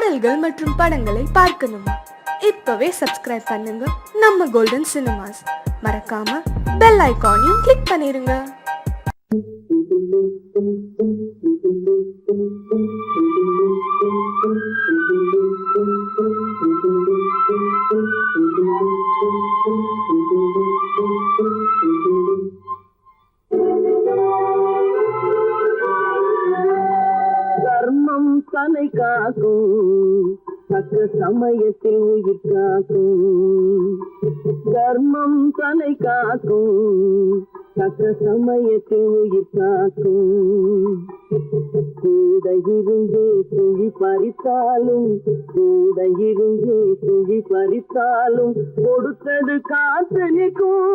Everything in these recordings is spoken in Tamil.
பாடல்கள் மற்றும் படங்களை பார்க்கணுமா? இப்பவே சப்ஸ்கிரைப் பண்ணுங்க நம்ம கோல்டன் சினிமாஸ். மறக்காம பெல் ஐகானையும் கிளிக் பண்ணிருங்க. தர்மம் தலை காக்கும், தக்க சமயத்தில் உயிர் காக்கும். தர்மம் தலை காக்கும், தக்க சமயத்தில் உயிர் காக்கும். கூட இருந்து குழி பறித்தாலும், கூட இருந்து குழி பறித்தாலும் கொடுத்தது காத்து நிற்கும்.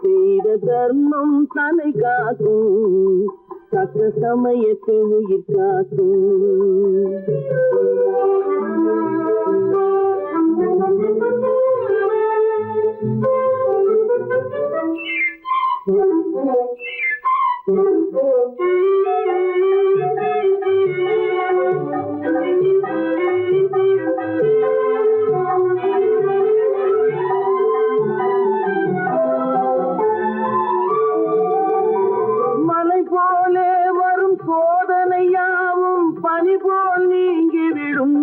செய்த தர்மம் தலை காக்கும், தக்க சமயத்தில் உயிர் காக்கும். மலை போலே வரும் சோதனையாவும் பனி போல் நீங்கிவிடும்.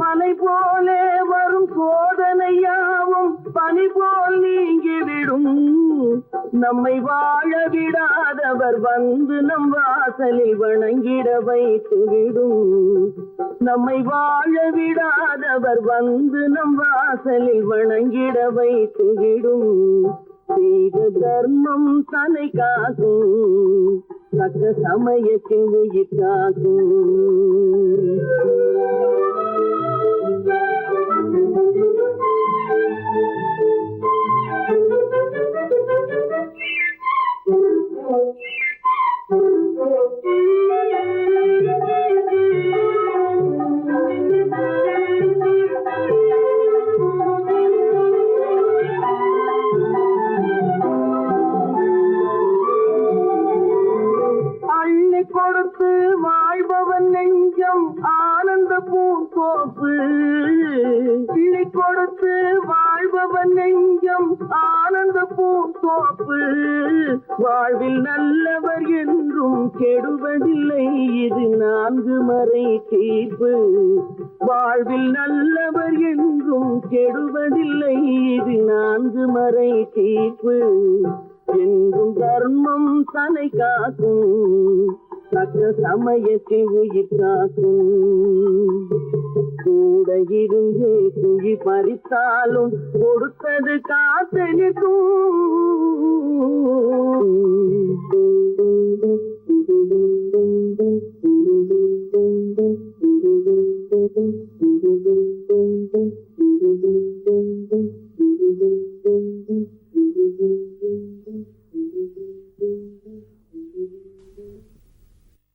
மலை போலே வரும் சோதனையாவும் பனி போல் நீங்கிவிடும். நம்மை வாழ விடாதவர் வந்து நம் வாசலில் வணங்கிட வைத்துவிடும். நம்மை வாழ விடாதவர் வந்து நம் வாசலில் வணங்கிட வைத்துவிடும். செய்த தர்மம் தலை காக்கும், தக்க சமயத்தில் உயிர் காக்கும். அள்ளி கொடுத்து வாழ்பவன் நெஞ்சம் ஆனந்த பூந்தோப்பு. கிளி கொடுத்து வாழ்பவன் நெஞ்சம் ஆனந்த பூந்தோப்பு. வாழ்வில் நல்லவர் என்றும் கெடுவதில்லை, இது 4 மறை தீர்ப்பு. வாழ்வில் நல்லவர் என்றும் கெடுவதில்லை, இது 4 மறை தீர்ப்பு. என்றும் தர்மம் தலை காக்கும், தக்க சமயத்தில் உயிர் காக்கும். கூட இருந்து குழி பறித்தாலும் கொடுத்தது காத்து நிற்கும்.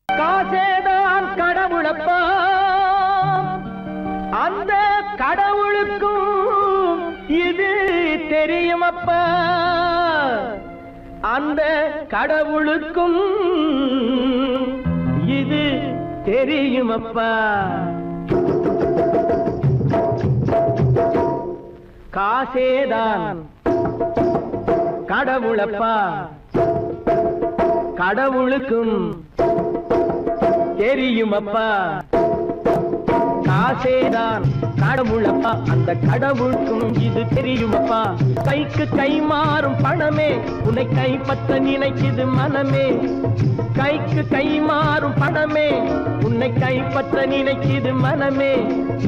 காசேதான் கடவுளப்பா, அந்த கடவுளுக்கும் இது தெரியுமப்பா. அந்த கடவுளுக்கும் இது தெரியுமப்பா. காசேதான் கடவுளப்பா, கடவுளுக்கும் தெரியுமப்பா. காசேதான் கடவுளப்பா, அந்த கடவுளுக்கும் இது தெரியுமப்பா. கைக்கு கை மாறும் பணமே உன்னை கைப்பற்ற நினைக்குது மனமே. கைக்கு கை மாறும் பணமே உன்னை கைப்பற்ற நினைக்குது மனமே.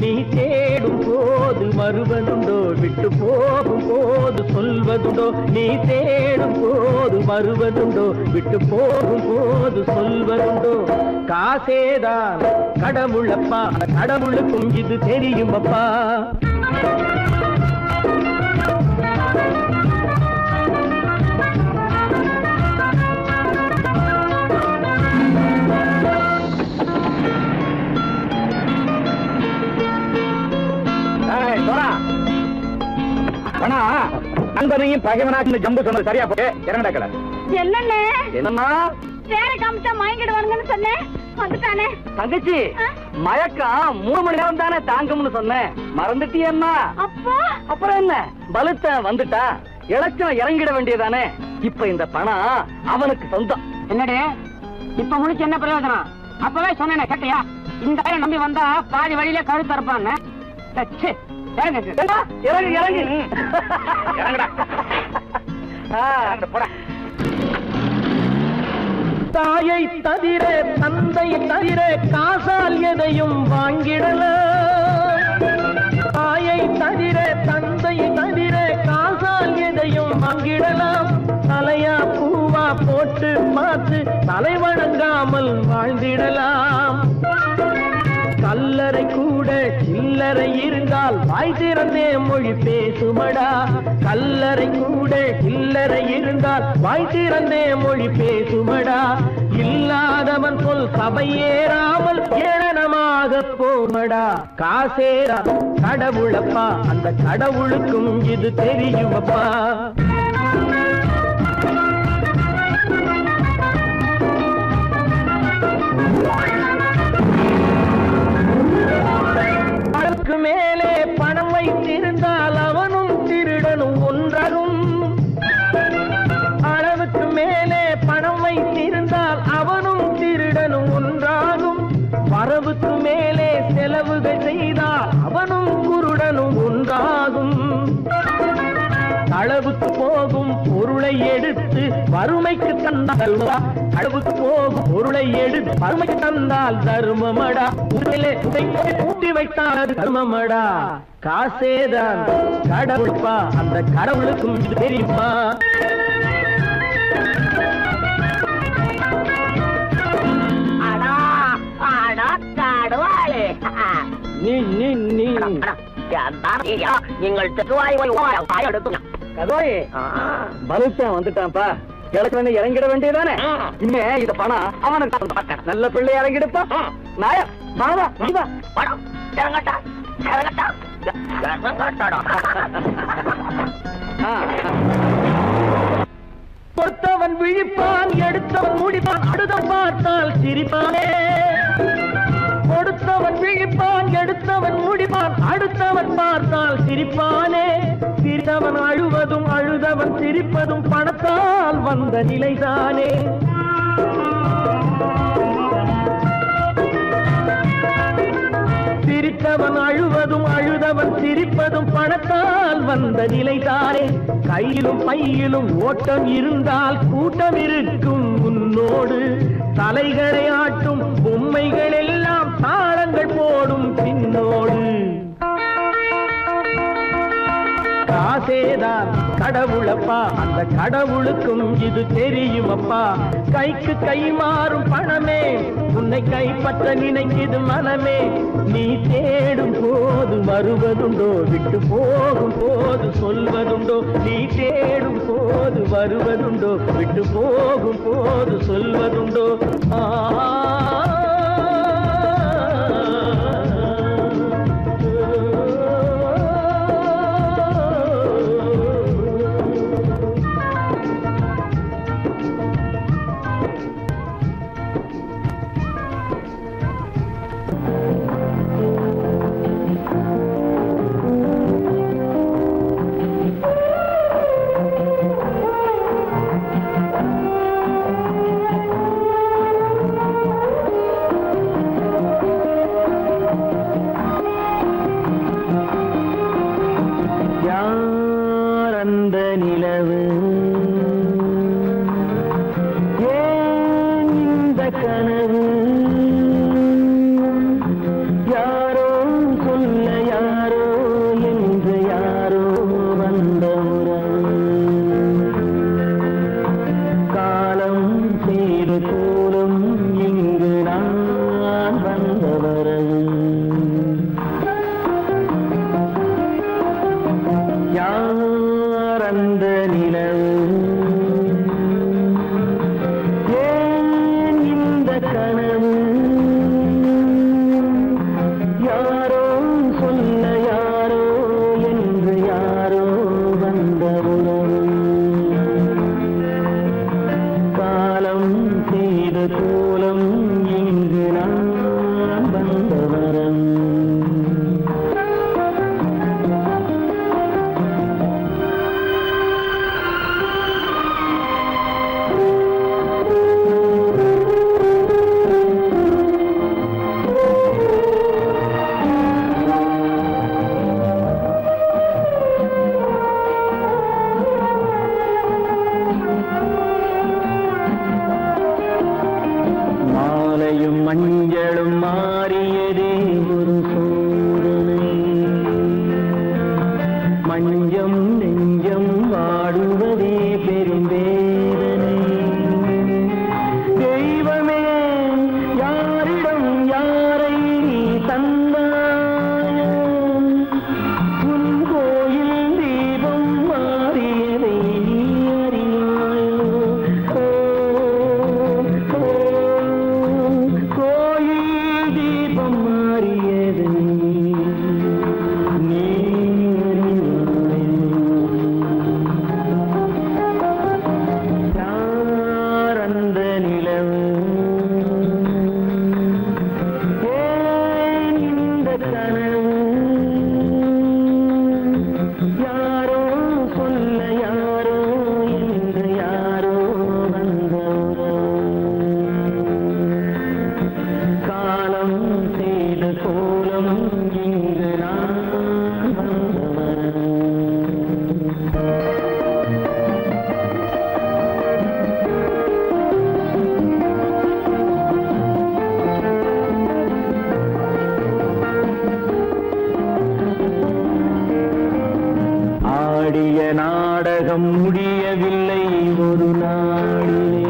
நீ தேடும் போது வருவதுண்டோ, விட்டு போகும் போது சொல்வதுண்டோ. நீ தேடும் போது வருவதுண்டோ, விட்டு போகும் போது சொல்வதுண்டோ. காசேதான் கடவுளப்பா, கடவுளுக்கும் இது தெரியுமப்பா. நண்பனையும் பகைவனாக்கு ஜம்பு சொன்னது சரியா போட்டு இறங்கடா. என்னண்ணே என்னன்னா வேற காமிச்சா வாங்கிடுவாங்கன்னு சொன்னேன். வந்துட்டானே. தங்கச்சி, மயக்கம் 3 மணி நேரம் தானே தாங்கும்னு சொன்னேன், மறந்துட்டியம்மா? அப்பா அப்புறம் என்ன, பலுத்த வந்துட்டா இலச்சம் இறங்கிட வேண்டியதானே. இப்ப இந்த பணம் அவனுக்கு சொந்தம். என்னடி இப்ப முடிச்சு என்ன பிரயோஜனம்? அப்பவே சொன்னேன் கேட்டியா? இந்த ஆளை நம்பி வந்தா பாதி வழியில கழுத்து அறுப்பான்னு. இறங்கு இறங்கு. இறங்குடா. போடா. தாயை தவிர தந்தை தவிர காசால் எதையும் வாங்கிடலாம். தாயை தவிர தந்தை தவிர காசால் எதையும் வாங்கிடலாம். தலையா பூவா போட்டு பார்த்து தலை வணங்காமல் வாழ்ந்திடலாம். கல்லறை கூட சில்லறை இருந்தால் வாய் திறந்தே மொழி பேசுமடா. கல்லறை கூட சில்லறை இருந்தால் வாய் திறந்தே மொழி பேசுமடா. இல்லாதவன் சொல் சபையேறாமல் ஏளனமாக போமடா. காசேரா கடவுளப்பா, அந்த கடவுளுக்கும் இது தெரியுமப்பா. அளவுக்கு மேலே பணம் வைத்திருந்தால் அவனும் திருடனும் ஒன்றாகும். அளவுக்கு மேலே பணம் வைத்திருந்தால் அவனும் திருடனும் ஒன்றாகும். வரவுக்கு மேலே செலவுகள் செய்தால் அவனும் குருடனும் ஒன்றாகும். அளவுக்கு போகும் பொருளை எடுத்து வறுமைக்கு தந்தால் அளவுக்கு போகும் பொருளை எடுத்து வறுமைக்கு தந்தால் தர்மமடா. ஊட்டி வைத்தால் தர்மமடா. காசேதான் கடவுள்பா, அந்த கடவுளுக்கும் இது தெரியுமா? நீ நீ நீ நீங்கள் கதோயே பலுத்தான் வந்துட்டான்ப்பா. கிழக்கு வந்து இறங்கிட வேண்டியதானே. இனிமே இந்த பணம் அவனுக்கு நல்ல பிள்ளை இறங்கிடுப்பா. நாயா வாடா வாடா இறங்கட்டா இறங்கட்டா. பொறுத்தவன் விழிப்பான், எடுத்தவன் முடிப்பான், அடுத்த பார்த்தால் சிரிப்பானே. கொடுத்தவன் விழிப்பான், எடுத்தவன் முடிப்பான், அடுத்தவன் பார்த்தால் சிரிப்பானே. சிரித்தவன் அழுவதும் அழுதவன் சிரிப்பதும் பணத்தால் வந்த நிலைதானே. சிரித்தவன் அழுவதும் அழுதவன் சிரிப்பதும் பணத்தால் வந்த நிலைதானே. கையிலும் பையிலும் ஓட்டம் இருந்தால் கூட்டம் இருக்கும் உன்னோடு. தலைகளை ஆட்டும் பொம்மைகள் எல்லாம் தாளங்கள் போடும் பின்னோடு. காசேதான் கடவுளப்பா, அந்த கடவுளுக்கும் இது தெரியுமப்பா. கைக்கு கை மாறும் பணமே உன்னை கைப்பற்ற நினைக்குது மனமே. நீ தேடும் போது வருவதுண்டோ, விட்டு போகும் போது சொல்வதுண்டோ. நீ தேடும் போது வருவதுண்டோ, விட்டு போகும் போது சொல்வதுண்டோ. மஞ்சளும் மாறியதே ஒரு சோதனை மஞ்சம் நெஞ்சம் வாடுவதே பெரும் வேதனை தெய்வமே யாரிடம் யாரை நீ தந்தாயோ உன் கோயில் தீபம் மாறியதை நீ அறியாயோ கோயில் தீபம் மாறியதை நீ யார் அந்த நிலவு ஏன் இந்த கனவு யாரோ சொல்ல யாரோ என்று யாரோ வந்த காலம் செய்த கோலம் இங்கு நான் வந்தவன் ஆடிய நாடகம் முடியவில்லை ஒரு நாளிலே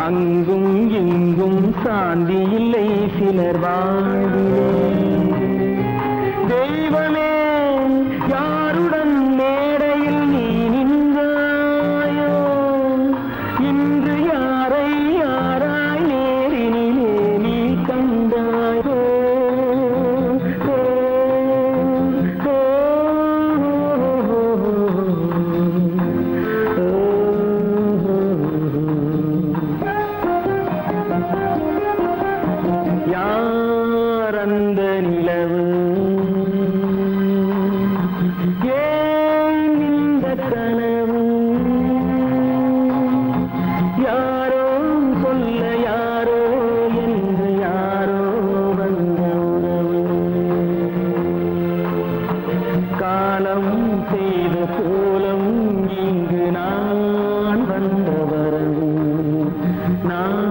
அங்கும் இங்கும் சாந்தி இல்லை சிலர் வாழ்விலே தெய்வமே யாருடன் மேடையில் நீ நின்றாயோ இன்று யாரை யாராய் நேரினிலே நீ கண்டாயோ யார் அந்த நிலவு ஏன் இந்த கனவு யாரோ சொல்ல யாரோ என்று யாரோ வந்த உறவு காலம் செய்த கோலம் இங்கு நான் வந்த வரவு நான்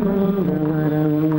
வந்த வரவு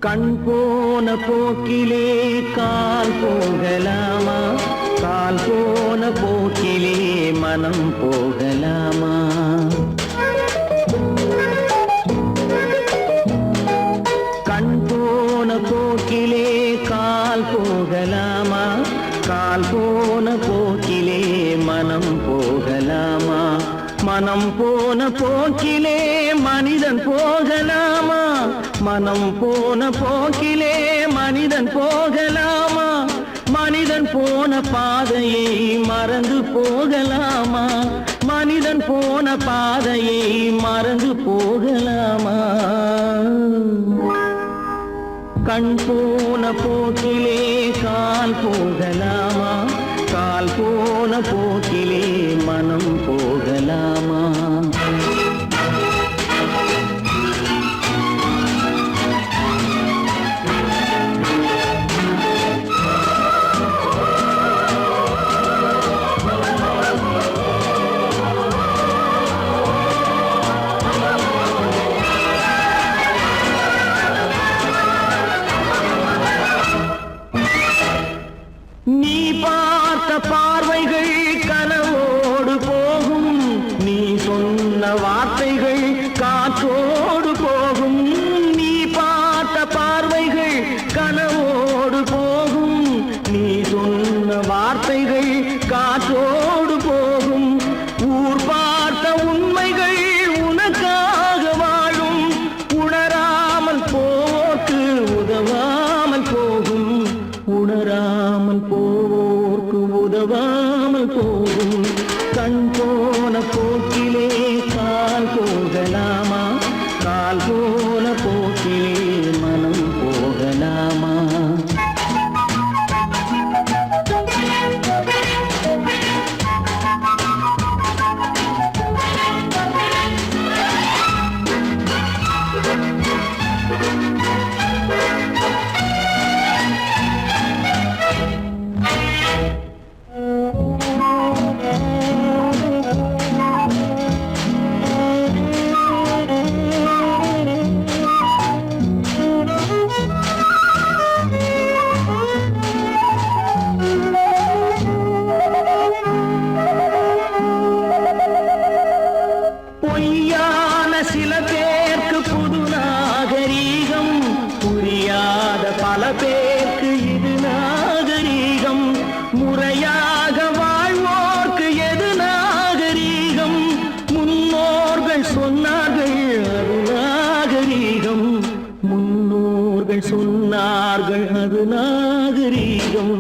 கண் போன போக்கிலே கால் போகலாமா கால் போன போக்கிலே மனம் போகலாமா கண் போன போக்கிலே கால் போகலாமா கால் போன போக்கிலே மனம் போகலாமா மனம் போன போக்கிலே மனிதன் போகலாமா மனம் போன போக்கிலே மனிதன் போகலாமா மனிதன் போன பாதையை மறந்து போகலாமா மனிதன் போன பாதையை மறந்து போகலாமா கண் போன போக்கிலே கால் போகலாமா கால் போன போக்கிலே மனம் போகலாமா கனவோடு போகும், நீ சொன்ன வார்த்தைகள் காற்றோடு போகும். ஊர் பார்த்த உண்மைகள் உனக்காக வாழும், உணராமல் போக்கு உதவாமல் போகும், உணராமல் போக்கு உதவாமல் போகும். கண் போன போக்கிலே கால் போகலாமா, கால் போன போக்கிலே மனம் போகலாமா? பொய்யான சில பேருக்கு புது நாகரீகம், புரியாத பல பேருக்கு இது நாகரீகம். முறையாக வாழ்வோர்க்கு எது நாகரீகம்? முன்னோர்கள் சொன்னார்கள் அது நாகரீகம், முன்னோர்கள் சொன்னார்கள் அது நாகரீகம்.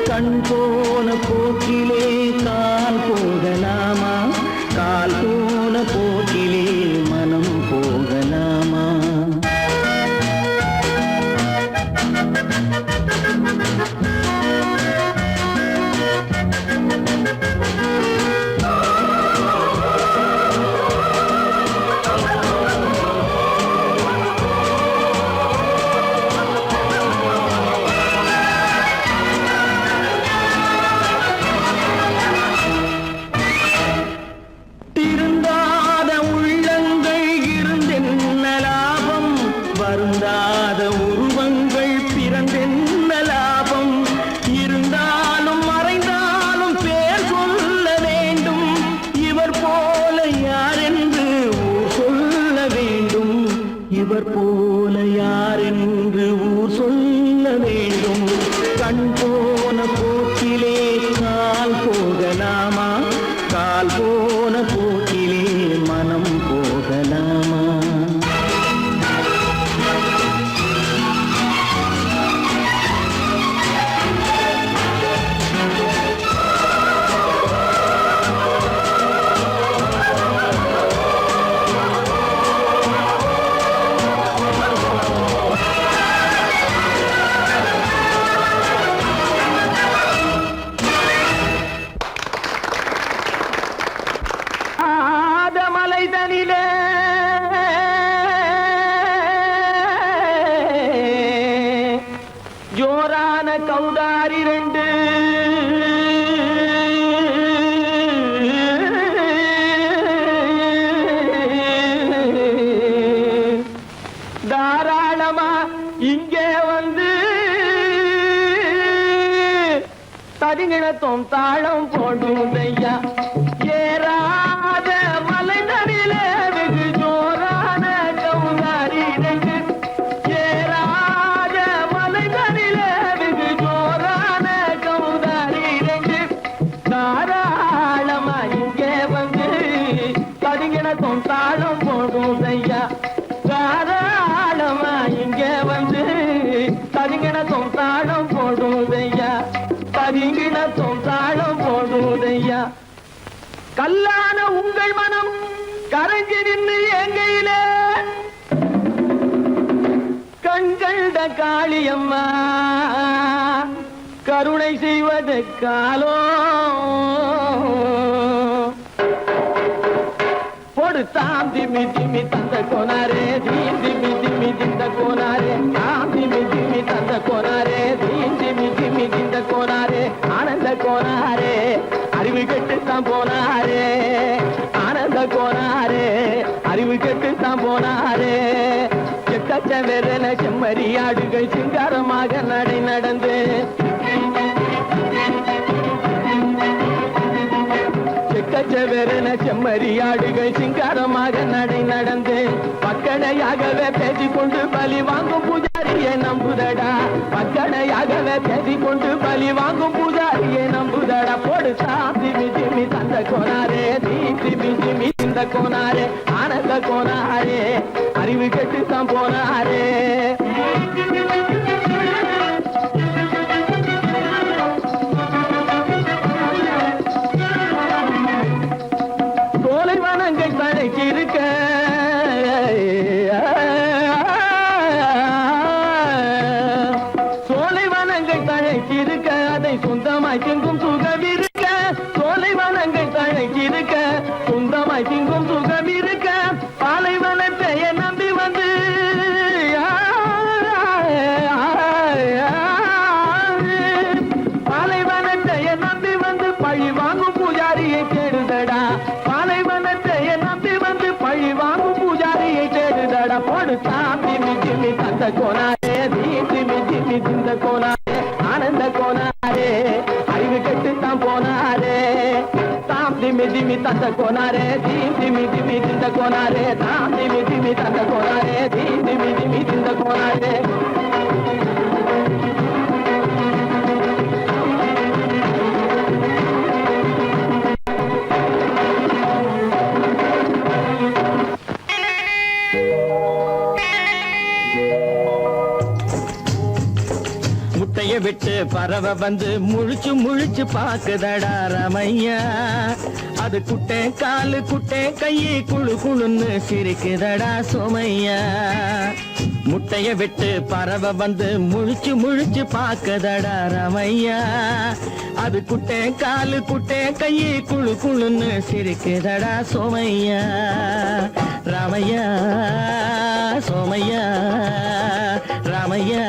கண் போன போக்கிலே கால் போகலாமா, கால் போன போக்கிலே மனம் போகலாமா? திருந்தாத உள்ளங்கள் இருந்தென்ன லாபம், வருந்தாத உருவங்கள் பிறந்தென்ன லாபம்? இருந்தாலும் மறைந்தாலும் பேர் சொல்ல வேண்டும், இவர் போல யாரென்று ஊர் சொல்ல வேண்டும், இவர் போல யாரென்று ஊர் சொல்ல வேண்டும். கண் போன போக்கிலே கால் போகலாமா, கால் போன போக்கிலே மனம் போகலாமா? மலைதனிலே ஜோரான கௌதாரி ரெண்டு, தாராளமா இங்கே வந்து தரிங்கிணத்தும் தாளம் போடுதையா. ஏறாத மலைதனிலே வெகு ஜோரான கௌதாரி ரெண்டு, ஏறாத மலைதனிலே வெகு ஜோரான கௌதாரி ரெண்டு, தாராளமா இங்கே வந்து தரிங்கிணத்தும் தாளம் போடுதையா. தாராளமா இங்கே வந்து தரிங்கிணத்தும் தாளம் போடுதையா, தரிங்கிணத்தும் தாளம் போடுதையா. கல்லான உங்கள் மனம் கரைஞ்சி நின்று எங்கையிலே கண்கண்ட காளியம்மா கருணை செய்வது காலோ. பொடு தாம் திமி திமி தந்த கோனாரே, தீம் திமி திமி திந்த கோனாரே, தாம் திமி திமி தந்த கோனாரே, தீம் திமி திமி திந்த கோனாரே, ஆனந்த கோனாரே அறிவு கெட்டுத்தான் போனாரே, ஆனந்த கோனாரே அறிவு கெட்டுத்தான் போனாரே. எக்கச்ச வெறன செம்மறியாடுகள் சிங்காரமாக நடை நடந்து, எக்கச்ச வெறன செம்மறியாடுகள் சிங்காரமாக நடை நடந்து, பக்கடையாகவே பேசிக்கொண்டு பலி வாங்கும் பூஜாரியை நம்புதடா. கதி கொண்டு பலி வாங்கும் பூஜாரியே நம்புதடா போடு திமி திமி தந்த கோனாரே திமி திமி இந்த கோனாரே ஆனந்த கோனாரே அறிவு கெட்டு தான் போனாரே சோலைவனங்கள் தழைச்சிருக்க சோலைவனங்கள் தழைச்சிருக்க அதை சொந்தமாய் திங்கும் சுகமிருக்க சோலைவனங்கள் தழைச்சிருக்க சொந்தமாய் திங்கும் சுகமிருக்க பாலைவனத்தை நம்பி வந்து பாலைவனத்தை நம்பி வந்து பழி வாங்கும் பூஜாரியை தேடுதடா பாலைவனத்தை நம்பி வந்து பழி வாங்கும் பூஜாரியை தேடுதடா போடு திமி திமி தந்த கோனாரே திமி திமி திந்த கோனாரே ஆனந்த கோனாரே அறிவு கெட்டு தான் போனாரே திமி திமி தந்த கோனாரே திமி திமி திந்த கோனாரே திமி திமி தந்த கோனாரே திமி திமி திந்த கோனாரே முட்டைய விட்டு பறவை வந்து முழிச்சு முழிச்சு பாக்குதடா ரமையா அது குட்டை காலு குட்டை கையை குழு குழுன்னு சிரிக்குதடா சோமையா முட்டைய விட்டு பறவை வந்து முழிச்சு முழிச்சு பாக்குதடா ரமையா அது குட்டை காலு குட்டை கையை குழு குழுன்னு சிரிக்குதடா சோமையா ராமையா சோமையா ராமையா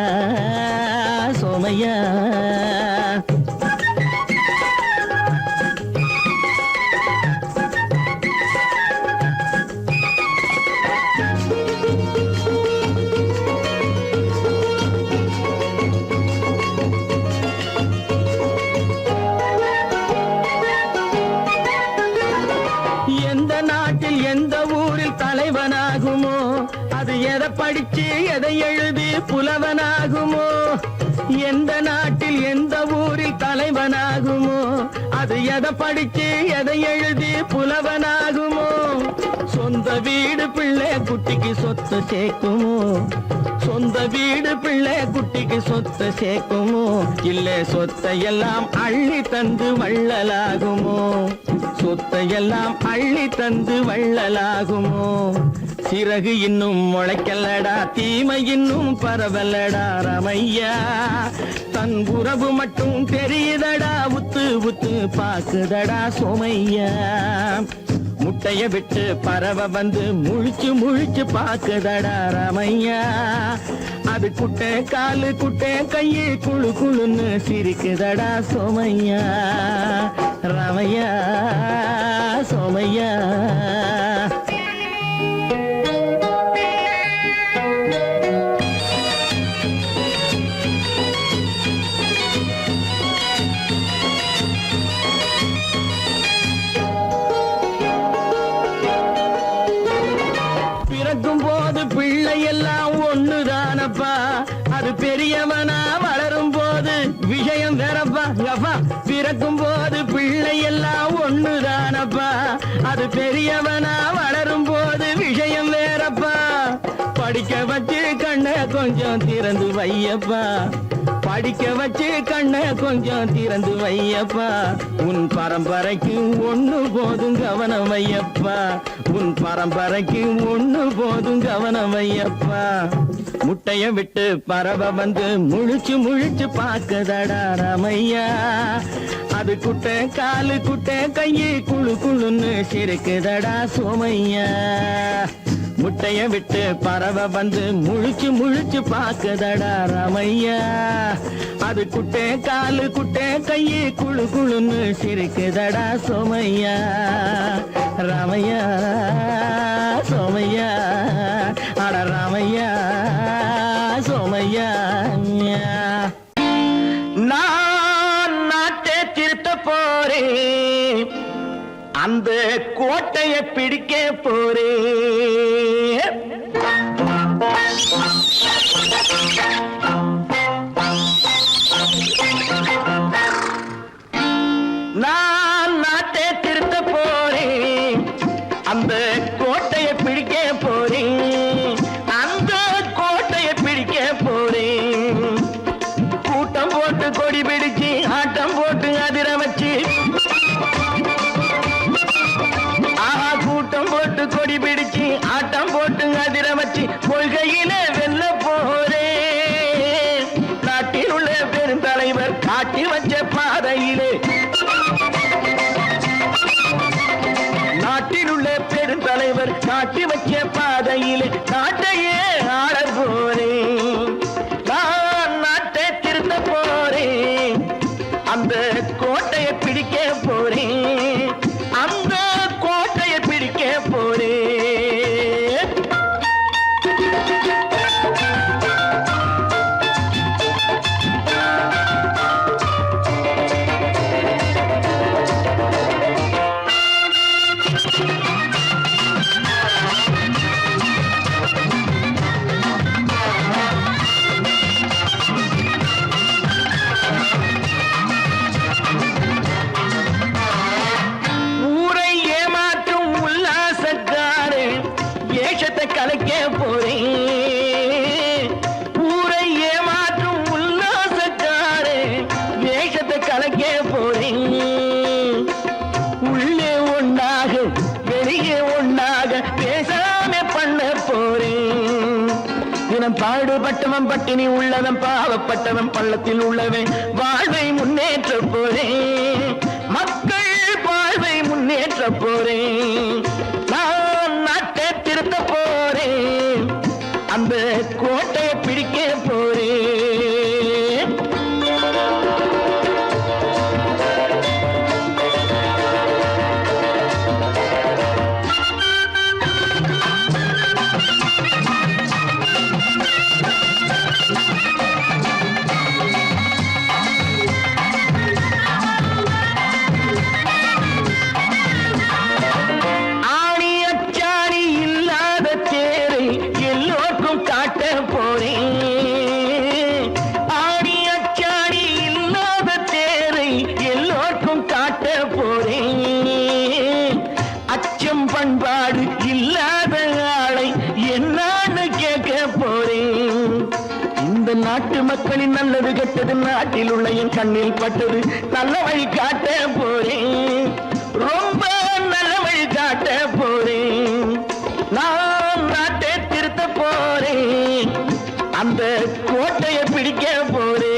சோமையா எந்த நாட்டில் எந்த ஊரில் தலைவனாகுமோ அது எதை படிச்சு எதை எழுதி புலவனாகுமோ எந்த நாட்டில் எந்த ஊரில் தலைவனாகுமோ அது எதை படிச்சு எதை எழுதி புலவனாகுமோ சொந்த வீடு பிள்ளை குட்டிக்கு சொத்து சேர்க்குமோ சொந்த வீடு பிள்ளை குட்டிக்கு சொத்து சேர்க்குமோ இல்ல சொத்தையெல்லாம் அள்ளி தந்து வள்ளலாகுமோ சொத்தையெல்லாம் அள்ளி தந்து வள்ளலாகுமோ சிறகு இன்னும் முளைக்கல்லடா தீமை இன்னும் பரவலடா ரமையா தன் உறவு மட்டும் தெரியுதடா உத்து உத்து பாக்குதடா சோமையா முட்டைய விட்டு பறவை வந்து முழிச்சு முழிச்சு பாக்குதடா ரமையா அது குட்டை காலு குட்டை கையை குழு குழுன்னு சிரிக்குதடா சோமையா ரமையா சோமையா பிறக்கும் போது பிள்ளை எல்லாம் ஒண்ணுதானப்பா அது பெரியவனா வளரும் போது விஷயம் வேறப்பா அப்பா பிறக்கும் போது பிள்ளை எல்லாம் ஒண்ணுதானப்பா அது பெரியவனா வளரும் போது விஷயம் வேறப்பா படிக்க வச்சு கண்ண கொஞ்சம் திறந்து வையப்பா படிக்க வச்சு கண்ண கொஞ்சம் திறந்து வையப்பா உன் பரம்பரைக்கு ஒண்ணு போதும் கவனம் வையப்பா உன் பரம்பரைக்கு ஒண்ணு போதும் கவனம் வையப்பா முட்டைய விட்டு பறவை வந்து முழிச்சு முழிச்சு பாக்குதடா ரமையா அது குட்டை காலு குட்டை கையை குழு குழுன்னு சிரிக்குதடா சோமையா முட்டைய விட்டு பறவை வந்து முழிச்சு முழிச்சு பாக்குதடா ரமையா அது குட்டை காலு குட்டை கையை குழு குழுன்னு சிரிக்குதடா சோமையா ராமையா சோமையா அட ராமையா சோமையா நான் நாட்டை திருத்த போறேன் அந்த கோட்டையை பிடிக்க போறேன் காட்டி வச்ச பாதையிலே நாட்டில் உள்ள பெருந்தலைவர் காட்டி வச்ச பாதையிலே நாட்டையே ஆள போறேன். நான் நாட்டை திருத்த போறேன். அந்த கோட்டையை பிடிக்க போறேன். அந்த கோட்டையை பிடிக்க போறேன். ஊரை ஏமாற்றும் உல்லாசக்காரு ஏஷத்தை கலைக்க போறேன். ஊரை ஏமாற்றும் உல்லாசக்காரு வேஷத்தை கலைக்க போறேன். உள்ளே ஒண்ணாக வெளியே ஒண்ணாக பேசாம பண்ண போறேன். தினம் பாடுபட்டவன் பட்டினி உள்ளவன் பாவப்பட்டவன் பள்ளத்தில் உள்ளவன் வாழ்வை முன்னேற்ற போறேன். மக்கள் வாழ்வை முன்னேற்ற போறேன். நான் நாட்டை திருத்த போறேன். அந்த கோட்டையை பிடிக்க போறேன். ஆணி அச்சாணி இல்லாத தேரை எல்லோருக்கும் காட்ட போறேன். ஆணி அச்சாணி இல்லாத தேரை எல்லோருக்கும் காட்ட போறேன். அச்சம் பண்பாடு இல்லாத ஆளை என்னான்னு கேட்க போறேன். இந்த நாட்டு மக்களின் நல்லது கெட்டது நாட்டில் உள்ள என் கண்ணில் பட்டது நல்ல வழி காட்ட போறேன். ரொம்ப நல்ல வழி காட்ட போறேன். நான் நாட்டை திருத்த போறேன். அந்த கோட்டையை பிடிக்க போறேன்.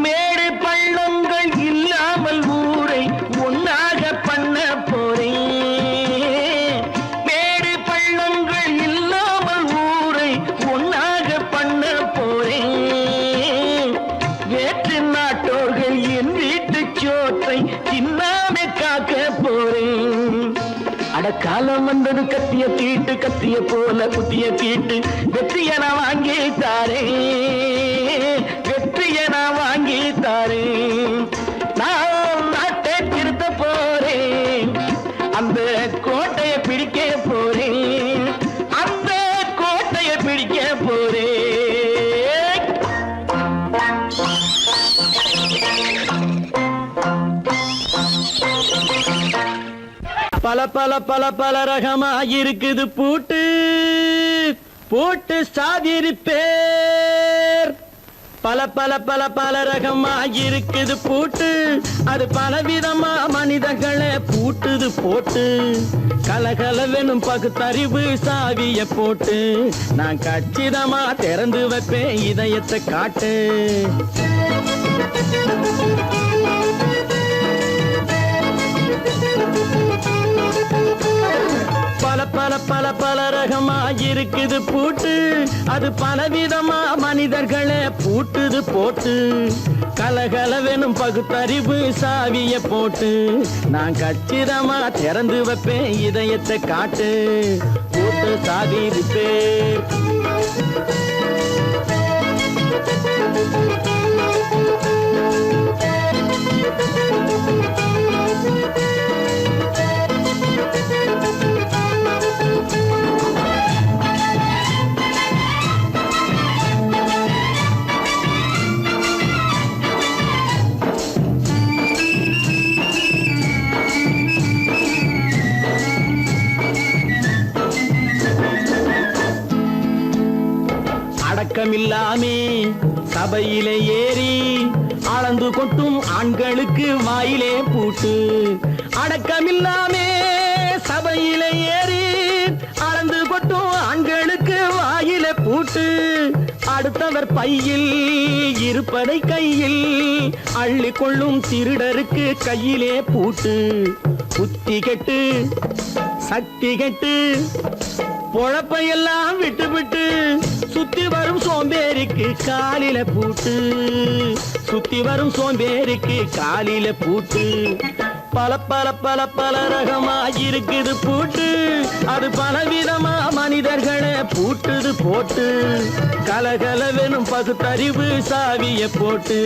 மேடு பள்ளங்கள் இல்லாமல் ஊரை ஒன்னாக பண்ண போறேன். மேடு பள்ளங்கள் இல்லாமல் ஊரை ஒன்னாக பண்ண போறேன். வேற்று நாட்டோர்கள் என் வீட்டு சோற்றை தின்னாம காக்க போறேன். அடக்காலம் வந்தது கத்திய தீட்டு கத்திய போல குத்திய தீட்டு வெற்றிய நான் வாங்கி தாரேன். வெற்றிய நான் வாங்கி தாரேன். நான் நாட்டை திருத்த போறேன். அந்த கோட்டையை பிடிக்க போறேன். அந்த கோட்டையை பிடிக்க போறேன். பல பல பல பல ரகமா இருக்குது பூட்டு பூட்டு சாதிரி பேர். பல பல பல பல ரகமா இருக்குது பூட்டு அது பலவிதமா மனிதர்களை பூட்டுது போட்டு. கலகலவெனும் பகுத்தறிவு சாவிய போட்டு நான் கச்சிதமா திறந்து வைப்பேன் இதயத்தை காட்டு. பல பல பல பல ரகமா இருக்குது பூட்டு அது பலவிதமா மனிதர்களை பூட்டுது போட்டு. கலகலவெனும் பகுத்தறிவு சாவிய போட்டு நான் கச்சிதமா திறந்து வைப்பேன் இதயத்தை காட்டு. பூட்டு சாதி பேர். அடக்கமில்லாமே சபையிலே ஏறி அளந்து கொட்டும் ஆண்களுக்கு வாயிலே பூட்டு. அடக்கமில்லாமே சபையிலே ஏறி அளந்து கொட்டும் ஆண்களுக்கு வாயிலே பூட்டு. அடுத்தவர் பையில் இருப்பதை கையில் அள்ளி கொள்ளும் திருடருக்கு கையிலே பூட்டு. புத்தி கெட்டு சக்தி கெட்டு பொழப்பையெல்லாம் விட்டு விட்டு சுத்தி வரும் சோம்பேறிக்கு காலில பூட்டு. சுத்தி வரும் சோம்பேறிக்கு காலில பூட்டு. பல பல பல பல ரகமா இருக்குது பூட்டு. அது பலவிதமா மனிதர்களை பூட்டுது போட்டு. கலகலவெனும் பகுத்தறிவு சாவிய போட்டு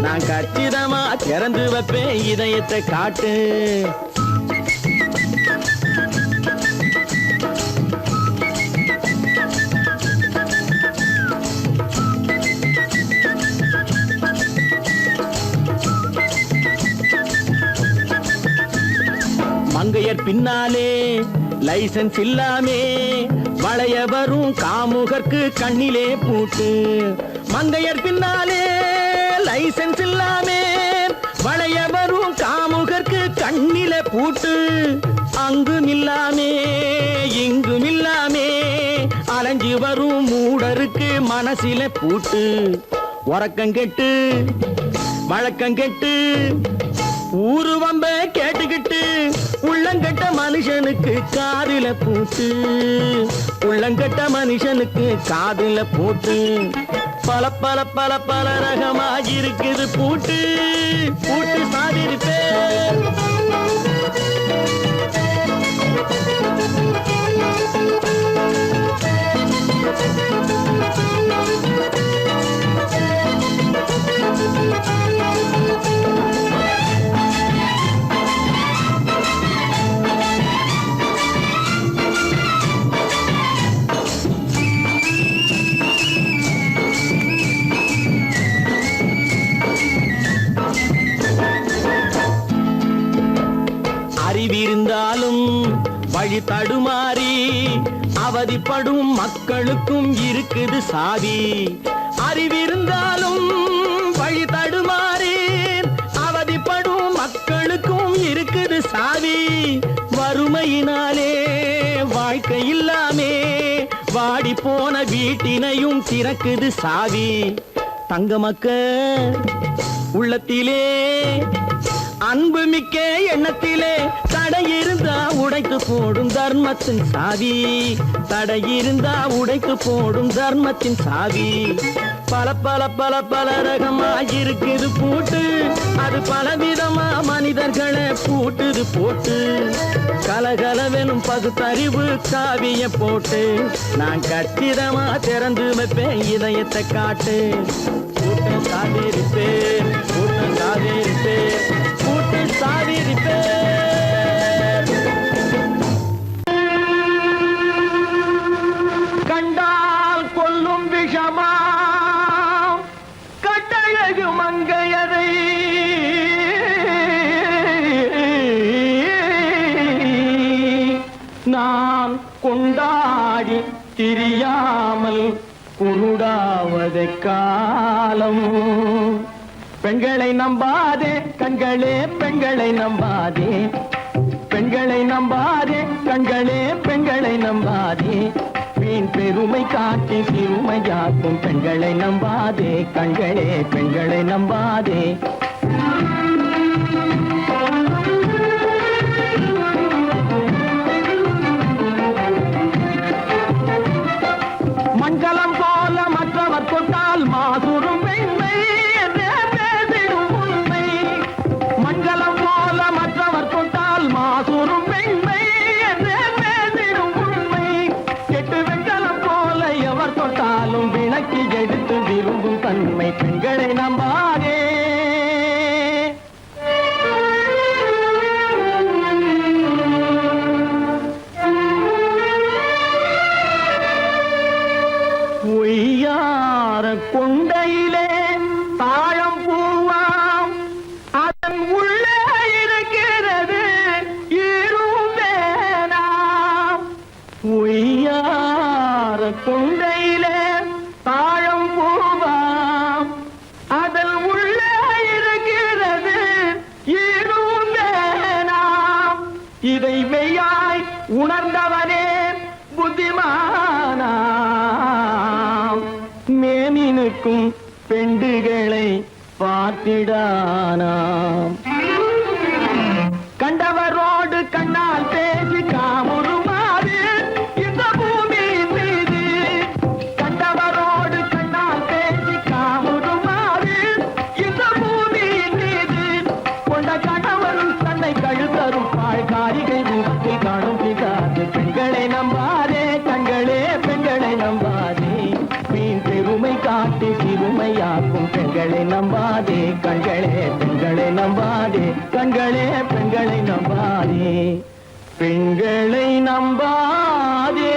நான் கச்சிதமா திறந்து வைப்பேன் இதயத்தை காட்டு. மங்கையர் பின்னாலே லைசன்ஸ் இல்லாமே வளைய வரும் காமுகர்க்கு கண்ணிலே பூட்டு. மங்கையர் பின்னாலே லைசன்ஸ் இல்லாமே வளைய வரும் காமுகர்க்கு கண்ணிலே பூட்டு. அங்கும் இல்லாமே இங்கும் இல்லாமே அலைஞ்சி வரும் மூடருக்கு மனசில பூட்டு. உறக்கங்கெட்டு வழக்கங்கெட்டு ஊருவம்ப கேட்டுக்கிட்டு உள்ளங்கட்ட மனுஷனுக்கு காதில பூட்டு. உள்ளங்கட்ட மனுஷனுக்கு காதில பூட்டு. பல பல பல பல ரகமா இருக்குது பூட்டு. பூட்டு சாதிருப்பே அறிவிருந்தாலும் வழி தடுமாறி அவதிப்படும் மக்களுக்கும் இருக்குது சாவி. அறிவிருந்தாலும் வழி தடுமாறி அவதிப்படும் மக்களுக்கும் இருக்குது சாவி. வறுமையினாலே வாழ்க்கை இல்லாமே வாடி போன வீட்டினையும் திறக்குது சாவி. தங்க மக்க உள்ளத்திலே அன்பு மிக்க எண்ணத்திலே தடை இருந்தா உடைத்து போடும் தர்மத்தின் சாவி. தடை இருந்தா உடைத்து போடும் தர்மத்தின் சாவி. பல பல பல பல ரகமா இருக்குது பூட்டு. அது பலவிதமா மனிதர்களை பூட்டுது போட்டு. கலகலவெனும் பகுத்தறிவு காவிய போட்டு நான் கச்சிதமா திறந்து வைப்பேன் இதயத்தை காட்டு. கூட்டம் சாதிருப்பேன் கூட்டம் சாதிருப்பேன் கூட்டு சாதிருப்பேன். கண்டால் கொல்லும் விஷமா கட்டழகு மங்கையரை நான் கொண்டாடி திரியாமல் குருடாவதை காலம். பெண்களை நம்பாதே கண்களே பெண்களை நம்பாதே. பெண்களை நம்பாதே கண்களே பெண்களை நம்பாதே. வீண் பெருமை காட்டி சிறுமையாக்கும் பெண்களை நம்பாதே கண்களே பெண்களை நம்பாதே. மண்கலம் போல மற்றவர் கொண்டால் மாசுரும் பெண்மை என்றே பேசிடும் உண்மை. மண்கலம் போல மற்றவர் கொண்டால் மாசுரும் பெண்மை என்றே பேசிடும் உண்மை. கெட்டு வெண்கலம் போல எவர் தொட்டாலும் விளக்கி எடுத்து விரும்பும் தன்மை பெண்களை நம்பாதே. பொய்யார கொண்டையிலே தாழம் பூவாம் அதன் உள்ளே இருக்கிறது ஈரும் வேணாம். பொய்யார கொண்டையிலே தாழம் இதை மெய்யாய் உணர்ந்தவனே புத்திமானாம். மேனினுக்கும் பெண்டுகளை பார்த்திடானாம். கண்டவரோடு கண்ணால் பேசி காமுறுமாறு இந்த பூமியின் மீது. கண்டவரோடு கண்ணால் பேசி காமுறுமாறு இந்த பூமியின் மீது. கொண்ட கணவரும் தன்னை கழுத்தரும் காரிகை ரூபத்தை காணும் பிதாது. பெண்களை நம்பாதே கண்களே, பெண்களை நம்பாதே. மீன் பெருமை காட்டி சிறுமையாக்கும் பெண்களை நம்பாதே கண்களே, பெண்களை நம்பாதே கண்களே, பெண்களை நம்பாதே, பெண்களை நம்பாதே.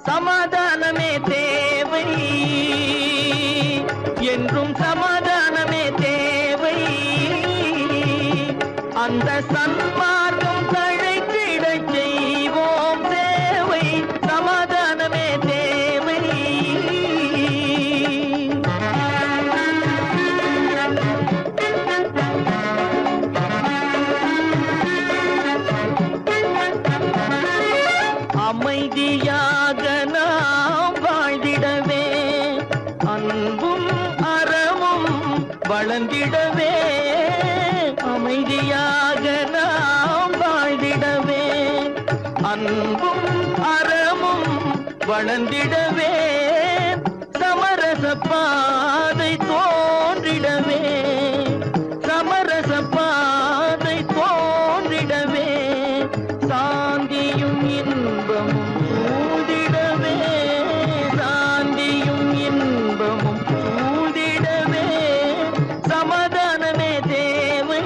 சமாதானமே தேவை என்றும் சமாதானமே தேவை. அந்த சன்மார்க்கம் தழைத்திடச் செய்வோம் சேவை. சமாதானமே தேவை. அமைதியாக நாம் வாழ்ந்திடவே, அன்பும் அறமும் வளர்ந்திடவே. அமைதியாக நாம் வாழ்ந்திடவே, அன்பும் அறமும் வளர்ந்திடவே. சமரச பாதை தோன்றிடவே, சமரச பாதை தோன்றிடவே. சாந்தியும் இன்பமும் சூழ்ந்திடவே, சாந்தியும் இன்பமும் சூழ்ந்திடவே. சமாதானமே தேவை.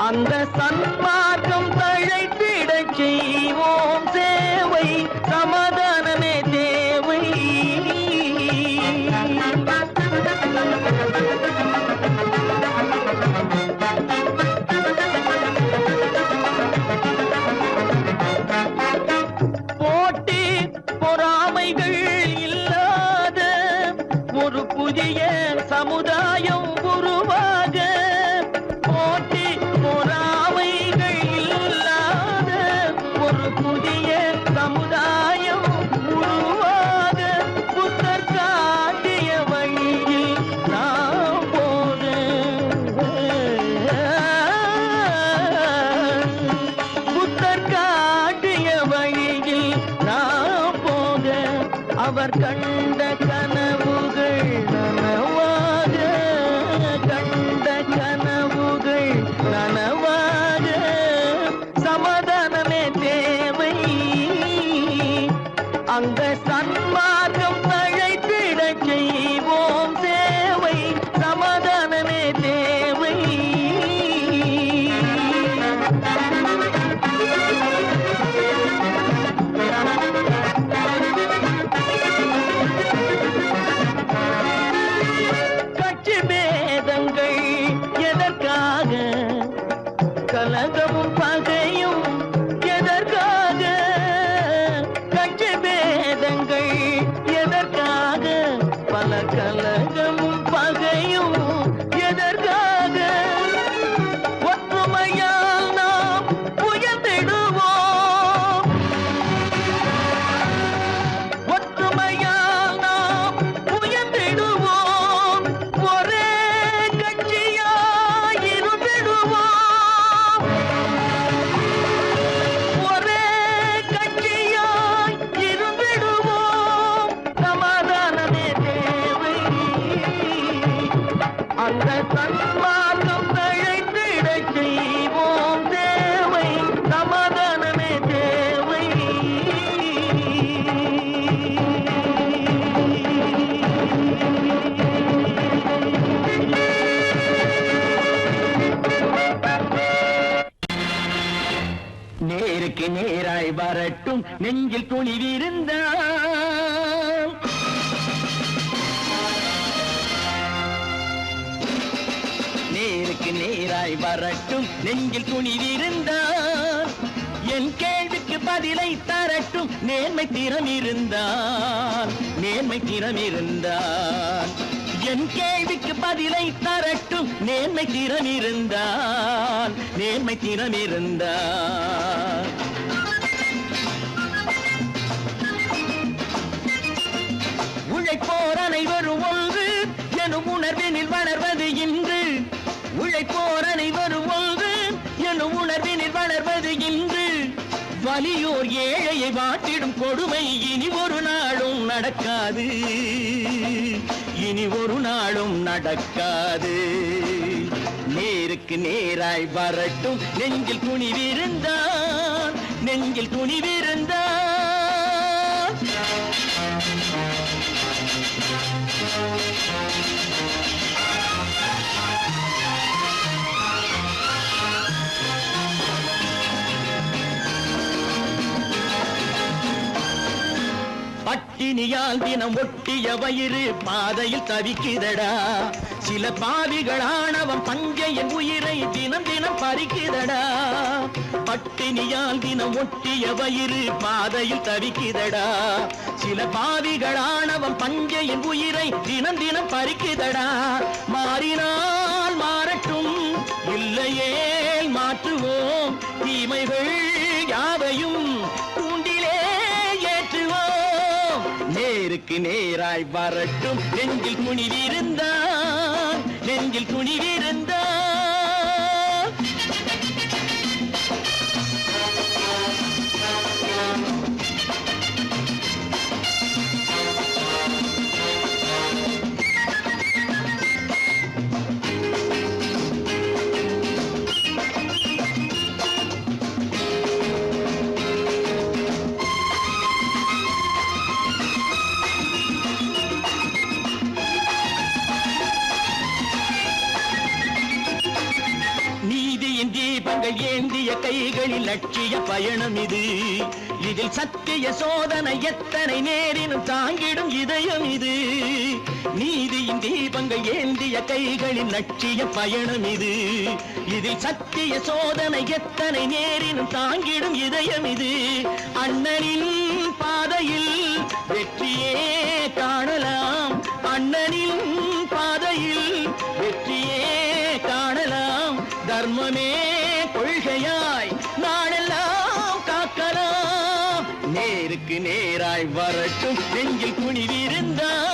அந்த சன்மார்க்கம் தழைத்திடச் செய்வோம் சேவை. சமாதானமே தேவை. போட்டி பொறாமைகள் இல்லாத ஒரு புதிய சமுதாயம் உருவாக. போட்டி பொறாமைகள் இல்லாத ஒரு புதிய சமுதாயம் உருவாக. புத்தர் காட்டிய வழியில் நாம் போக, புத்தர் காட்டிய வழியில் நாம் போக. அவர் கண்ட கனவுகள் நனவாக, கண்ட கனவுகள் நனவாக. சமாதானமே தேவை. அந்த சன்மார்க்கம் தழைத்திடச் செய்வோம் சேவை. சமாதானமே தேவை. கட்சி பேதங்கள் எதற்காக? கலகமும் பகையும் எதற்காக? கட்சி பேதங்கள் எதற்காக? பல கலகமும் பகையும் எதற்காக? ஒற்றுமையால் நாம் உயர்ந்திடுவோம், ஒற்றுமையால் நாம் உயர்ந்திடுவோம். ஒரே கட்சியாய் இருந்திடுவோம், ஒரே கட்சியாய் இருந்திடுவோம். சமாதானமே தேவை. அந்த சன்மார்க்கம் தழைத்திடச் செய்வோம் தேவை. சமாதானமே தேவை. நேருக்கு நேராய் வரட்டும் நெஞ்சில் துணிவிருந்தால் நேருக்கு நேராய் வரட்டும் நெஞ்சில் துணிவிருந்தால் என் கேள்விக்கு பதிலை தரட்டும் நேர்மை திறம் இருந்தால் என் கேள்விக்கு பதிலை தரட்டும் நேர்மை திறம் இருந்தால் உழைப்போர் அனைவரும் ஒன்று எனும் உணர்வினில் வளர்வது இன்று உழைப்போர் அனைவரும் ஒன்று எனும் உணர்வினில் வளர்வது இன்று வலியோர் ஏழையை வாட்டிடும் கொடுமை இனி ஒரு நாளும் நடக்காது நேருக்கு நேராய் வரட்டும் நெஞ்சில் துணிவிருந்தால் பட்டினியால் தினம் ஒட்டிய வயிறு பாதையில் தவிக்குதடா சில பாவிகளானவன் பஞ்சையின் உயிரை தினம் தினம் பறிக்குதடா பட்டினியால் தினம் ஒட்டிய வயிறு பாதையில் தவிக்குதடா சில பாவிகளானவன் பஞ்சையின் உயிரை தினம் தினம் பறிக்குதடா மாறினால் மாறட்டும் இல்லையே மாற்றுவோம் தீமைகள் யாவையும் நேருக்கு நேராய் வரட்டும் நெஞ்சில் துணிவிருந்தால் தீபங்கள் ஏந்திய கைகளில் லட்சிய பயணம் இதில் சத்திய சோதனை எத்தனை நேரினும் தாங்கிடும் இதயம் இது நீதியின் தீபங்கள் ஏந்திய கைகளில் லட்சிய பயணம் இதில் சத்திய சோதனை எத்தனை நேரினும் தாங்கிடும் இதயம் இது அண்ணனின் பாதையில் வெற்றியே காணலாம் அண்ணனின் பாதையில் வெற்றியே காணலாம் தர்மமே கொள்கையாய் நாளெல்லாம் காக்கலாம் நேருக்கு நேராய் வரட்டும் நெஞ்சில் துணிவிருந்தால்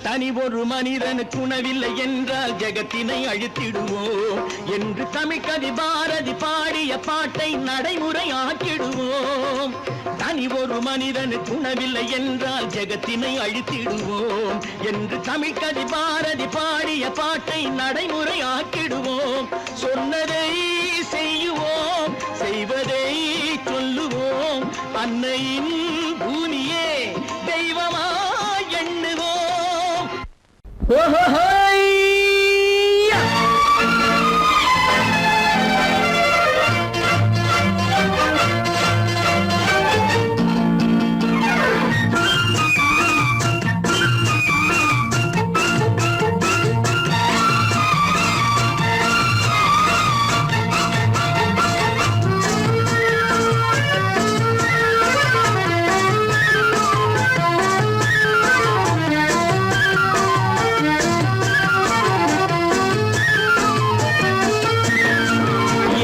தனி ஒரு மனிதனுக்கு உணவில்லை என்றால் ஜெகத்தினை அழித்திடுவோம் என்று தமிழ்கவி பாரதி பாடிய பாட்டை நடைமுறையாக்கிடுவோம் தனி ஒரு மனிதனுக்கு உணவில்லை என்றால் ஜெகத்தினை அழித்திடுவோம் என்று தமிழ்கவி பாரதி பாடிய பாட்டை நடைமுறையாக்கிடுவோம் சொன்னதை செய்யுவோம் செய்வதை சொல்லுவோம் அன்னையின் பூமியே தெய்வமா எண்ணுவோம்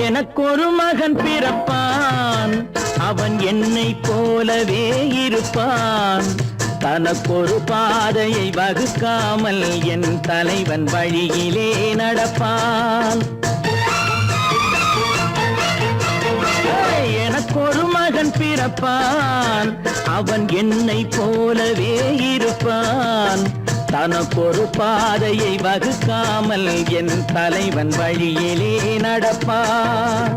எனக்கொரு மகன் பிறப்பான் அவன் என்னை போலவே இருப்பான் தனக்கொரு பாதையை வகுக்காமல் என் தலைவன் வழியிலே நடப்பான் எனக்கொரு மகன் பிறப்பான் அவன் என்னை போலவே இருப்பான் தனக்கொரு பாதையை வகுக்காமல் என் தலைவன் வழியிலே நடப்பான்.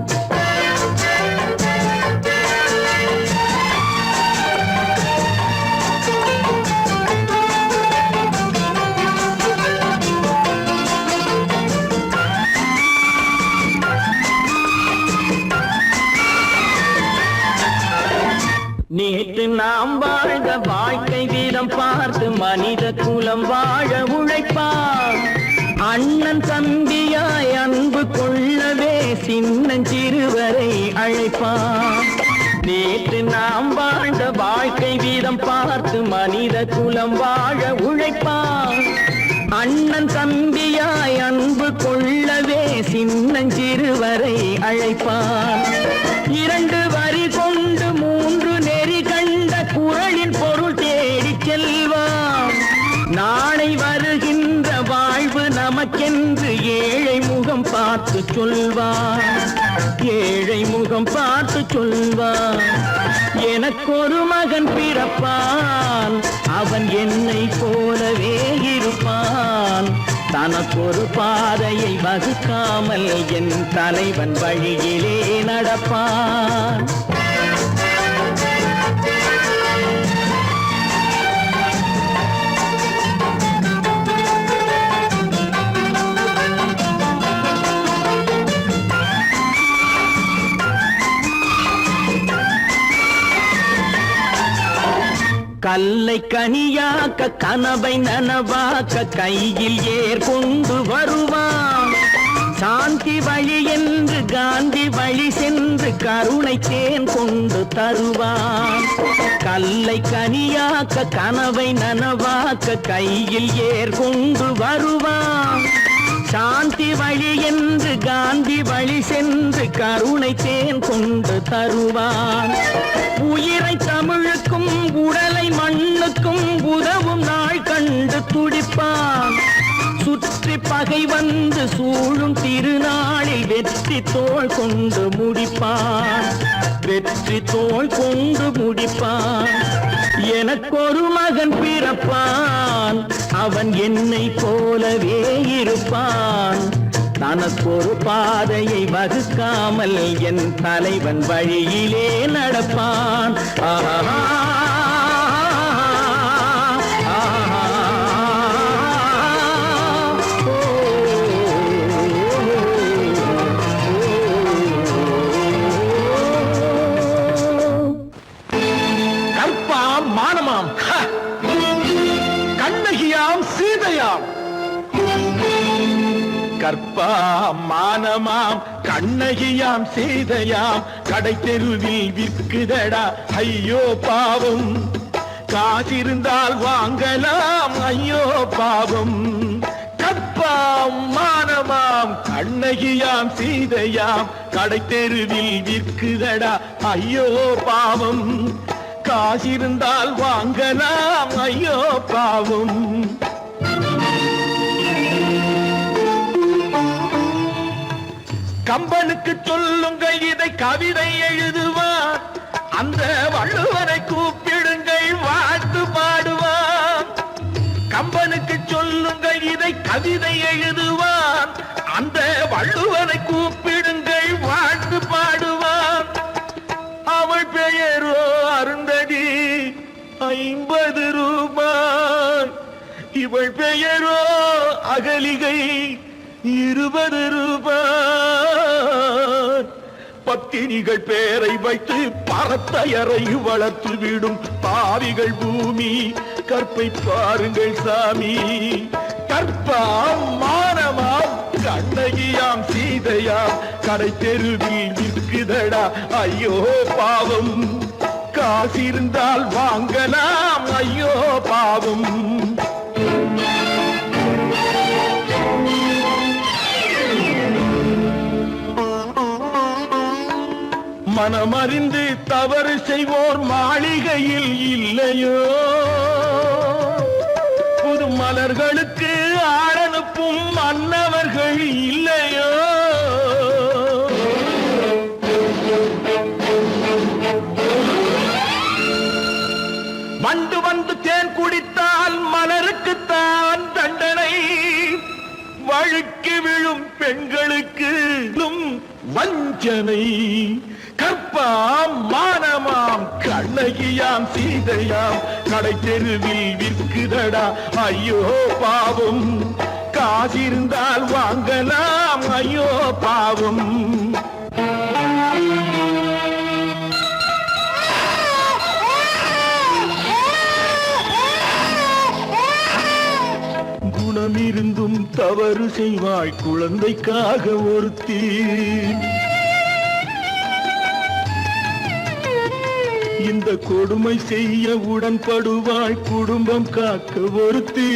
நேற்று நாம் வாழ்ந்த வாழ்க்கை வீதம் பார்த்து மனித குலம் வாழ உழைப்பார். அண்ணன் தம்பியாய் அன்பு கொள்ளவே சின்னஞ்சிறுவரை அழைப்பார். நேற்று நாம் வாழ்ந்த வாழ்க்கை வீதம் பார்த்து மனித குலம் வாழ உழைப்பார். அண்ணன் தம்பியாய் அன்பு கொள்ளவே சின்னஞ்சிறுவரை அழைப்பார். 2 வரி கொண்டு 3 நெறி கண்ட குறளின் பொருள் தேடி செல்வான். நாளை வருகின்ற வாழ்வு நமக்கென்று ஏழை முகம் பார்த்து சொல்வான். ஏழை முகம் பார்த்து சொல்வான். எனக்கொரு மகன் பிறப்பான், அவன் என்னை போலவே இருப்பான். தனக்கொரு பாதையை வகுக்காமல் என் தலைவன் வழியிலே நடப்பான். கல்லை கனியாக்க கனவை நனவாக்க கையில் ஏற்கொண்டு வருவான். சாந்தி வழி என்று காந்தி வழி சென்று கருணை தேன் கொண்டு தருவான். கல்லை கனியாக்க கனவை நனவாக்க கையில் ஏற்கொண்டு வருவான். சாந்தி வழி என்று காந்தி வழி சென்று கருணை தேன் கொண்டு தருவான். உயிரை தமிழுக்கும் உடலை மண்ணுக்கும் உதவும் நாள் கண்டு துடிப்பான். சுற்றி பகை வந்து சூழும் திருநாளில் வெற்றி தோள் கொண்டு முடிப்பான். வெற்றி தோள் கொண்டு முடிப்பான். எனக்கொரு மகன் பிறப்பான், அவன் என்னை போலவே இருப்பான். தனக்கொரு பாதையை வகுக்காமல் என் தலைவன் வழியிலே நடப்பான். ஆஹா மானமாம், கண்ணகியாம், சீதையாம். கற்பாம் மானமாம் கண்ணகியாம் சீதையாம் கடை தெருவில் விற்குதடா ஐயோ பாவம். காசிருந்தால் வாங்கலாம் ஐயோ பாவம். கற்பாம் மானமாம் கண்ணகியாம் சீதையாம் கடை தெருவில் விற்குதடா ஐயோ பாவம். காசிருந்தால் வாங்கலாம் ஐயோ பாவம். கம்பனுக்கு சொல்லுங்கள் இதை கவிதை எழுதுவான். அந்த வள்ளுவனை கூப்பிடுங்கள் வாழ்த்து பாடுவான். கம்பனுக்கு சொல்லுங்கள் இதை கவிதை எழுதுவான். அந்த வள்ளுவனை கூப்பிடுங்கள் வாழ்த்து பாடுவான். அவள் பெயரோ அருந்ததி 50 ரூபாய். இவள் பெயரோ அகலிகை 20 ரூபாய். பத்தினிகள் பேரை வைத்து பரத்தையரை வளர்த்து விடும் பாவிகள் பூமி. கற்பை பாருங்கள் சாமி. கற்பாம் மானமாம் கண்ணகியாம் சீதையாம் கடை தெருவில் விற்குதடா ஐயோ பாவம். காசிருந்தால் வாங்கலாம் ஐயோ பாவம். மனமறிந்து தவறு செய்வோர் மாளிகையில் இல்லையோ. புது மலர்களுக்கு ஆளனுப்பும் மன்னவர்கள் இல்லையோ. வண்டு வந்து தேன் குடித்தால் மலருக்குத்தான் வஞ்சனை கற்பாம் மானமாம் கண்ணகியாம் சீதையாம் கடை தெருவில் விற்குதடா ஐயோ பாவம் காசிருந்தால் வாங்கலாம் ஐயோ பாவம் குணமிருந்தும் தவறு செய்வாய் குழந்தைக்காக ஒருத்தி இந்த கொடுமை செய்ய உடன்படுவாய் குடும்பம் காக்க ஒருத்தி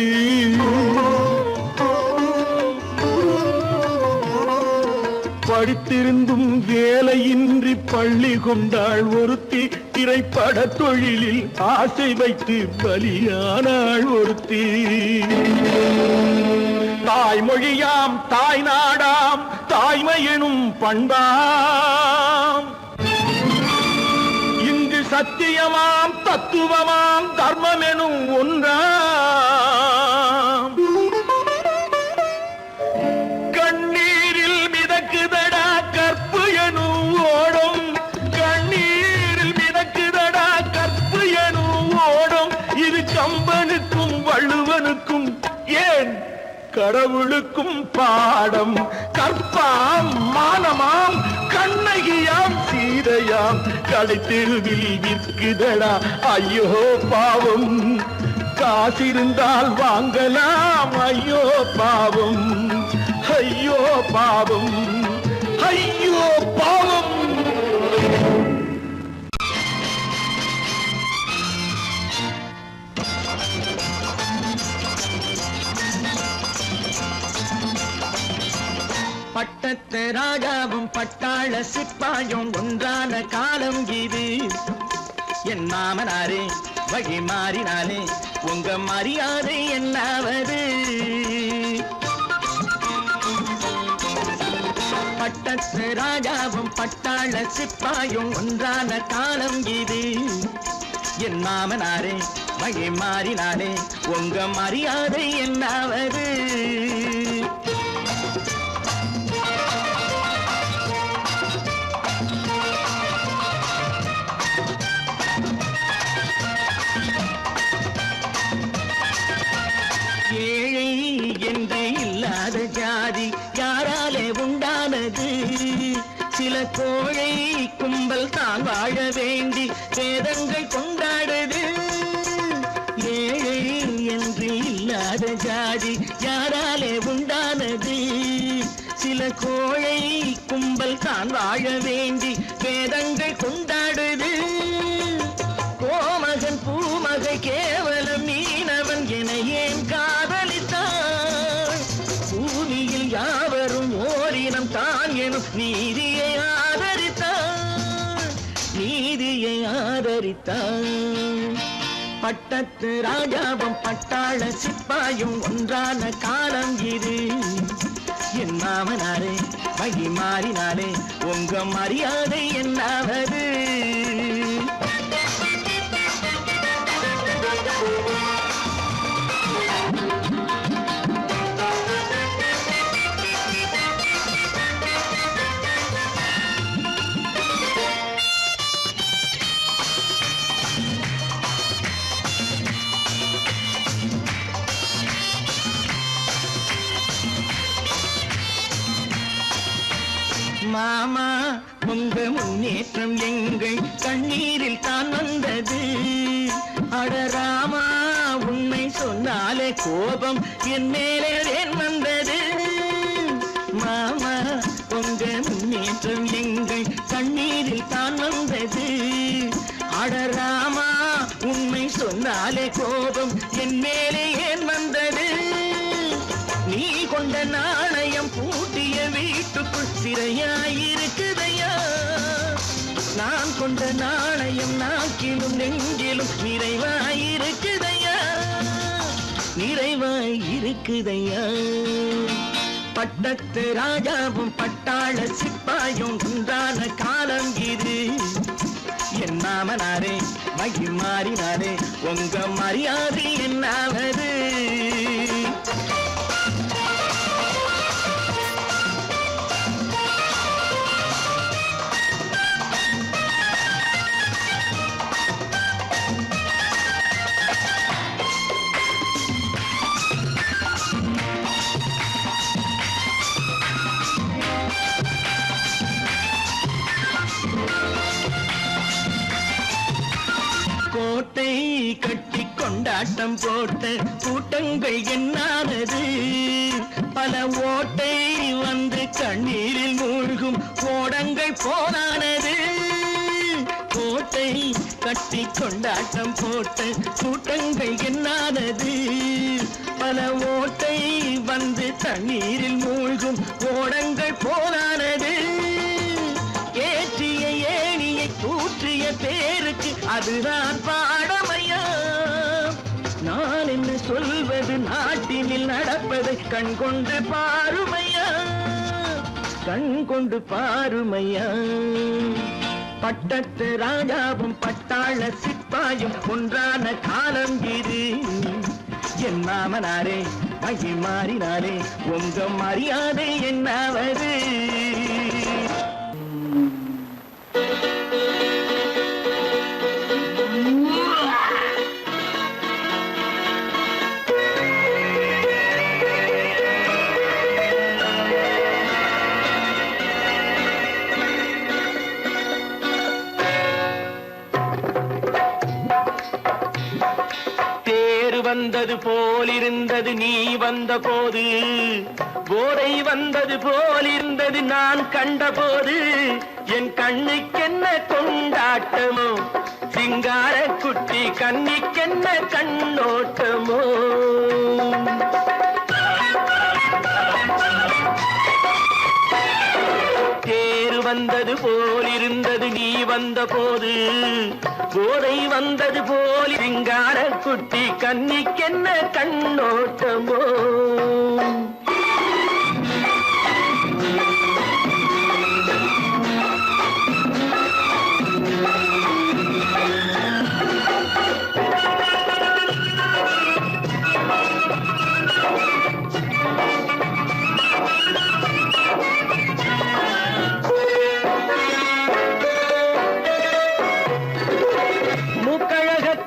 படித்திருந்தும் வேலையின்றி பள்ளி கொண்டாள் ஒருத்தி திரைப்பட தொழிலில் ஆசை வைத்து பலியானாள் ஒருத்தி தாய்மொழியாம் தாய் நாடாம் தாய்மை எனும் பண்பாம் இங்கு சத்தியமாம் தத்துவமாம் தர்மம் எனும் ஒன்றாம் கண்ணீரில் மிதக்குதடா கற்பு எனும் ஓடும் கண்ணீரில் மிதக்குதடா கற்பு எனும் ஓடும் இது கம்பனுக்கும் வள்ளுவனுக்கும் ஏன் கடவுளுக்கும் பாடம் கற்பாம் மானமாம் கண்ணகியாம் சீதையாம் கடைத்தெருவில் விற்குதடா ஐயோ பாவம் காசிருந்தால் வாங்கலாம் ஐயோ பாவம் ஐயோ பாவம் ஐயோ பாவம் பட்டத்து ராஜாவும் பட்டாள சிப்பாயும் ஒன்றான காலம் இது என் மாமனாரே வழி மாறினாலே உங்க மரியாதை என்னாவது பட்டத்து ராஜாவும் பட்டாள சிப்பாயும் ஒன்றான காலம் இது என் மாமனாரே வழி மாறினாலே உங்க மரியாதை என்னாவது ஏழை என்று இல்லாத ஜாதி யாராலே உண்டானது சில கோழை கும்பல் தான் வாழ வேண்டி வேதங்கள் கொண்டாடுது ஏழை என்று இல்லாத ஜாதி யாராலே உண்டானது சில கோழை கும்பல் தான் வாழ வேண்டி வேதங்கள் கொண்டாடுது கோமகன் பூமகை கேவலம் மீனவன் என ஏன் காதலித்தான் பூமியில் யாவரும் ஓரினம் தான் எனும் நீதியை ஆதரித்தான் பட்டத்து ராஜாவும் பட்டாள சிப்பாயும் ஒன்றான காலம் இது என் மாமனாரே வழி மாறினாலே உங்க மரியாதை என்னாவது மாமா உங்க முன்னேற்றம் எங்கள் கண்ணீரில் தான் வந்தது அடராமா உண்மை சொன்னாலே கோபம் என் மேலே ஏன் வந்தது மாமா உங்க முன்னேற்றம் எங்கள் கண்ணீரில் தான் வந்தது அடராமா உண்மை சொன்னாலே கோபம் என் மேலே ஏன் வந்தது நீ கொண்ட நாணயம் பூட்டிய வீட்டுக்குள் சிறையாயிருக்குதையா நான் கொண்ட நாணயம் நாக்கிலும் நெஞ்சிலும் நிறைவாயிருக்குதையா நிறைவாயிருக்குதையா பட்டத்து ராஜாவும் பட்டாள சிப்பாயும் ஒன்றான காலம் இது என் மாமனாரே வழி மாறினாரே உங்க மரியாதை என்னாவது கட்டி கொண்டாட்டம் போட்ட கூட்டங்கள் என்னானது பல ஓட்டை வந்து கண்ணீரில் மூழ்கும் ஓடங்கள் போனானது கோட்டை கட்டி கொண்டாட்டம் போட்ட கூட்டங்கள் என்னானது பல ஓட்டை வந்து தண்ணீரில் மூழ்கும் ஓடங்கள் போனானது ஏற்றிய ஏணியை தூற்றிய பேருக்கு அதுதான் பாடமையா நான் என்ன சொல்வது நாட்டினில் நடப்பதை கண் கொண்டு பாருமையா கண் கொண்டு பாருமையா பட்டத்து ராஜாவும் பட்டாள சிப்பாயும் ஒன்றான காலம் இது என் மாமனாரே மகி மாறினாரே உங்க மரியாதை என்னாவது வந்தது போலிருந்தது நீ வந்த போது போதை வந்தது போலிருந்தது நான் கண்டபோது என் கண்ணுக்கென்ன கொண்டாட்டமோ சிங்கார குட்டி கண்ணிக்கென்ன கண்ணோட்டமோ தேர் வந்தது போலிருந்தது நீ வந்த போது போதை வந்தது போல் சிங்கார குட்டி கண்ணிக்கென்ன கண்ணோட்டமோ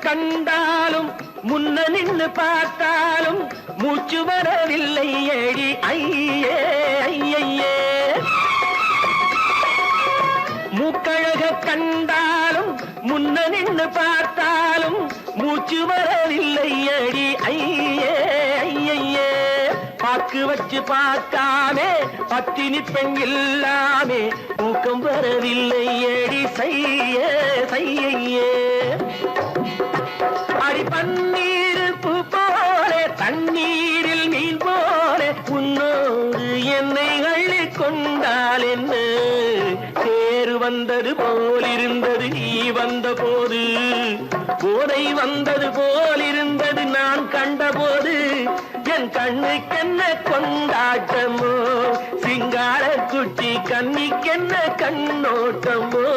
கண்டாலும் முன்ன நின்று பார்த்தாலும் மூச்சு வரவில்லை ஏடி ஐயே ஐயே மூக்கழக கண்டாலும் முன்ன நின்று பார்த்தாலும் மூச்சு வரவில்லை ஏடி ஐயே ஐயே பாக்கு வச்சு பார்க்காமே பத்தினி பெண் இல்லாமே ஊக்கம் வரவில்லை ஏடி செய்ய செய்யே அடி பன்னீர் பூ போல தண்ணீரில் மீன் போல உன்னோடு என்னை அள்ளி கொண்டால் என்ன தேர் வந்தது போலிருந்தது நீ வந்த போது போதை வந்தது போலிருந்தது நான் கண்டபோது என் கண்ணுக்கென்ன கொண்டாட்டமோ சிங்கார குட்டி கண்ணிக்கென்ன கண்ணோட்டமோ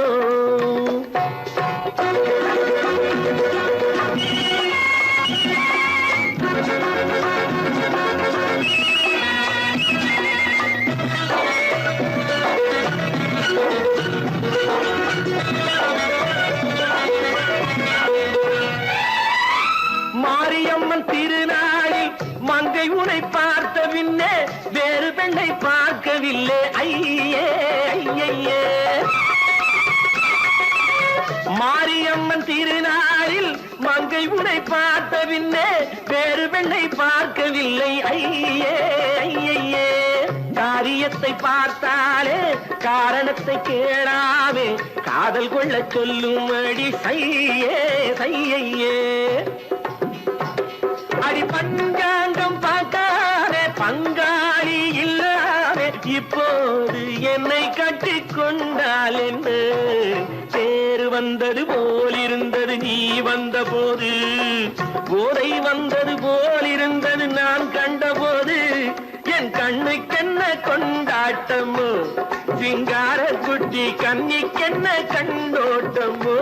மாரியம்மன் திருநாளில் மங்கை உனை பார்த்த பின்னே வேறு பெண்ணை பார்க்கவில்லை ஐயே ஐயே மாரியம்மன் திருநாளில் மங்கை உனை பார்த்த பின்னே வேறு பெண்ணை பார்க்கவில்லை ஐயே ஐயே காரியத்தை பார்த்தாலே காரணத்தை கேளாமே காதல் கொள்ள சொல்லும்படி செய்யே செய்யே அடி பஞ்சாங்கம் பார்க்காதே பங்காளி இல்லாமே இப்போது என்னை கட்டி கொண்டால் என்ன தேர் வந்தது போலிருந்தது நீ வந்த போது போதை வந்தது போலிருந்தது நான் கண்டபோது என் கண்ணுக்கென்ன கொண்டாட்டமோ சிங்கார குட்டி கண்ணிக்கென்ன கண்ணோட்டமோ